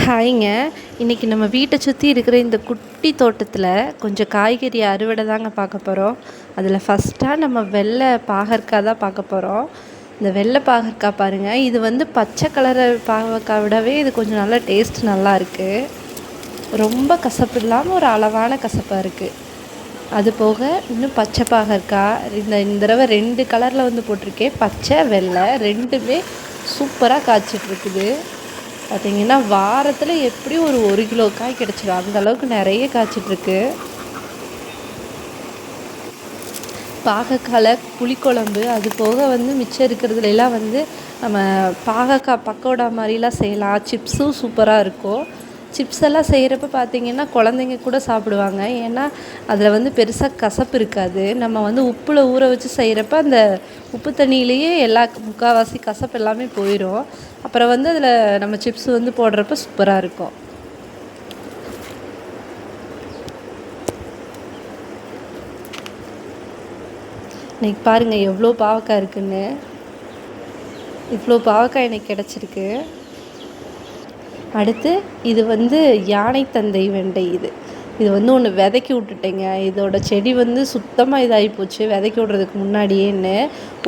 ஹாய்ங்க. இன்றைக்கி நம்ம வீட்டை சுற்றி இருக்கிற இந்த குட்டி தோட்டத்தில் கொஞ்சம் காய்கறி அறுவடை தாங்க பார்க்க போகிறோம். அதில் ஃபஸ்ட்டாக நம்ம வெள்ளை பாகற்காய் தான் பார்க்க போகிறோம். இந்த வெள்ளை பாகற்காய் பாருங்கள், இது வந்து பச்சை கலரை பாகற்காய் விடவே இது கொஞ்சம் நல்லா டேஸ்ட் நல்லா இருக்குது. ரொம்ப கசப்பு இல்லாமல் ஒரு அளவான கசப்பாக இருக்குது. அது போக இன்னும் பச்சை பாகற்காய் இந்த தடவை 2 கலரில் வந்து போட்டிருக்கேன். பச்சை வெள்ளை ரெண்டுமே சூப்பராக காய்ச்சிட்ருக்குது. பார்த்திங்கன்னா வாரத்தில் எப்படியும் ஒரு கிலோ காய் கிடச்சிடும், அந்தளவுக்கு நிறைய காய்ச்சிட்ருக்கு. பாகக்காய் புளிக்குழம்பு, அது போக வந்து மிச்சம் இருக்கிறதுலாம் வந்து நம்ம பாகக்காய் பக்கோடா மாதிரிலாம் செய்யலாம். சிப்ஸும் சூப்பராக இருக்கும். சிப்ஸ் எல்லாம் செய்கிறப்ப பார்த்திங்கன்னா குழந்தைங்க கூட சாப்பிடுவாங்க. ஏன்னா அதில் வந்து பெருசாக கசப்பு இருக்காது. நம்ம வந்து உப்பில் ஊற வச்சு செய்கிறப்ப அந்த உப்பு தண்ணியிலேயே முக்கால்வாசி கசப்பு எல்லாமே போயிடும். அப்புறம் வந்து அதில் நம்ம சிப்ஸ் வந்து போடுறப்ப சூப்பராக இருக்கும். இன்றைக்கி பாருங்கள் எவ்வளோ பாவக்காய் இருக்குன்னு. இவ்வளோ பாவக்காய் எனக்கு கிடச்சிருக்கு. அடுத்து இது வந்து யானை தந்தை வெண்டை. இது வந்து ஒன்று விதைக்கி விட்டுட்டேங்க. இதோட செடி வந்து சுத்தமாக இதாகி போச்சு விதைக்கி விட்றதுக்கு முன்னாடியேன்னு.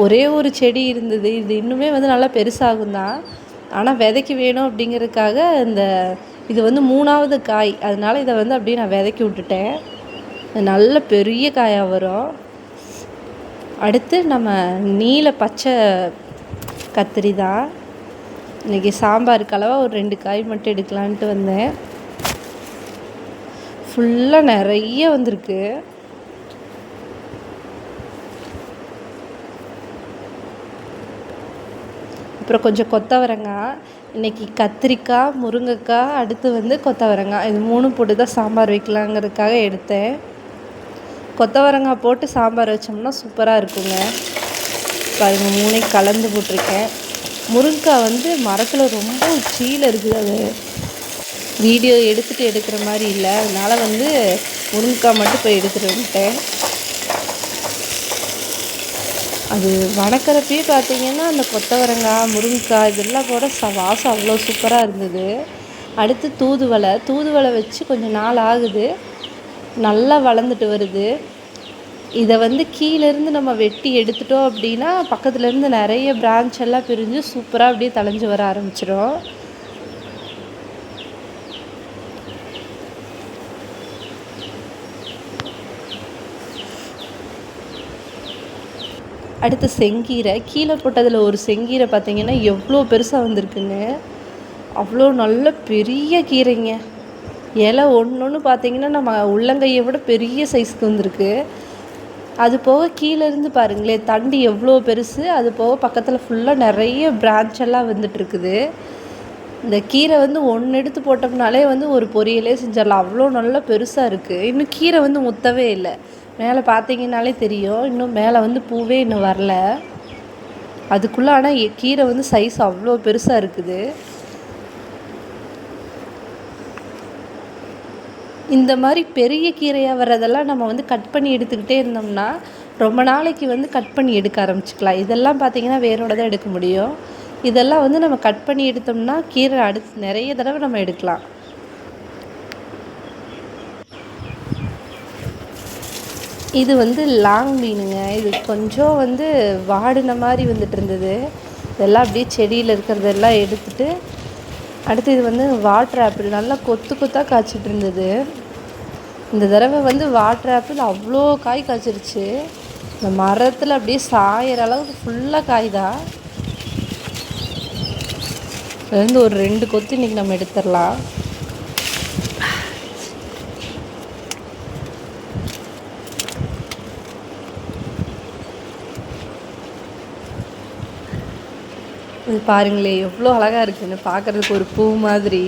ஒரே ஒரு செடி இருந்தது. இது இன்னுமே வந்து நல்லா பெருசாகும் தான். ஆனால் விதைக்கு வேணும் அப்படிங்கிறதுக்காக இது வந்து 3ஆவது காய். அதனால் இதை வந்து அப்படியே நான் விதைக்கி விட்டுட்டேன். நல்ல பெரிய காயாக வரும். அடுத்து நம்ம நீல பச்சை கத்திரி தான். இன்றைக்கி சாம்பாருக்கு அளவாக ஒரு 2 காய் மட்டும் எடுக்கலான்ட்டு வந்தேன். ஃபுல்லாக நிறைய வந்திருக்கு. அப்புறம் கொஞ்சம் கொத்தவரங்காய். இன்றைக்கி கத்திரிக்காய், முருங்கைக்காய், அடுத்து வந்து கொத்தவரங்காய், இது 3 போட்டு தான் சாம்பார் வைக்கலாங்கிறதுக்காக எடுத்தேன். கொத்தவரங்காய் போட்டு சாம்பார் வச்சோம்னா சூப்பராக இருக்குங்க. பாருங்கள் 3ஐயும் கலந்து போட்டிருக்கேன். முருங்கைக்காய் வந்து மரத்தில் ரொம்ப உச்சியில் இருக்குது. அது வீடியோ எடுக்கிற மாதிரி இல்லை. அதனால் வந்து முருங்கைக்காய் மட்டும் போய் எடுத்துகிட்டு வந்துட்டேன். அது வணக்கிறப்பயே பார்த்திங்கன்னா அந்த கொத்தவரங்காய், முருங்கைக்காய் இதெல்லாம் கூட வாசம் அவ்வளோ சூப்பராக இருந்தது. அடுத்து தூதுவளை வச்சு கொஞ்சம் நாள் ஆகுது. நல்லா வளர்ந்துட்டு வருது. இதை வந்து கீழேருந்து நம்ம வெட்டி எடுத்துட்டோம் அப்படின்னா பக்கத்துலேருந்து நிறைய பிரான்ச் எல்லாம் பிரிஞ்சு சூப்பராக அப்படியே தழைஞ்சு வர ஆரம்பிச்சிடும். அடுத்து செங்கீரை. கீழே போட்டதில் ஒரு செங்கீரை பார்த்திங்கன்னா எவ்வளோ பெருசாக வந்திருக்குன்னு. அவ்வளோ நல்ல பெரிய கீரைங்க. இலை ஒன்று பார்த்திங்கன்னா நம்ம உள்ளங்கையை விட பெரிய சைஸ்க்கு வந்திருக்கு. அது போக கீழேருந்து பாருங்களேன் தண்டு எவ்வளோ பெருசு. அது போக பக்கத்தில் ஃபுல்லாக நிறைய பிரான்ச் எல்லாம் வந்துட்டுருக்குது. இந்த கீரை வந்து ஒன்று எடுத்து போட்டோம்னாலே வந்து ஒரு பொரியலே செஞ்சிடலாம். அவ்வளோ நல்லா பெருசாக இருக்குது. இன்னும் கீரை வந்து முத்தவே இல்லை. மேலே பார்த்தீங்கன்னாலே தெரியும். இன்னும் மேலே வந்து பூவே இன்னும் வரல. அதுக்குள்ளே ஆனால் கீரை வந்து சைஸ் அவ்வளோ பெருசாக இருக்குது. இந்த மாதிரி பெரிய கீரையாக வர்றதெல்லாம் நம்ம வந்து கட் பண்ணி எடுத்துக்கிட்டே இருந்தோம்னா ரொம்ப நாளைக்கு வந்து கட் பண்ணி எடுக்க ஆரம்பிச்சிக்கலாம். இதெல்லாம் பார்த்திங்கன்னா வேரோட தான் எடுக்க முடியும். இதெல்லாம் வந்து நம்ம கட் பண்ணி எடுத்தோம்னா கீரை அடுத்து நிறைய தடவை நம்ம எடுக்கலாம். இது வந்து லாங் மீனுங்க. இது கொஞ்சம் வந்து வாடின மாதிரி வந்துட்டு இருந்தது. இதெல்லாம் அப்படியே செடியில் இருக்கிறதெல்லாம் எடுத்துட்டு அடுத்து இது வந்து வாட்டர் ஆப்பிள் நல்லா கொத்தாக காய்ச்சிட்டு இருந்தது. இந்த தடவை வந்து வாட்டர் ஆப்பிள் அவ்வளோ காய் காய்ச்சிருச்சு. இந்த மரத்தில் அப்படியே சாயிற அளவுக்கு ஃபுல்லாக காய் தான். அதுலேருந்து ஒரு 2 கொத்து இன்றைக்கி நம்ம எடுத்துடலாம். இது பாருங்களேன் எவ்வளோ அழகாக இருக்குன்னு. பார்க்குறதுக்கு ஒரு பூ மாதிரி.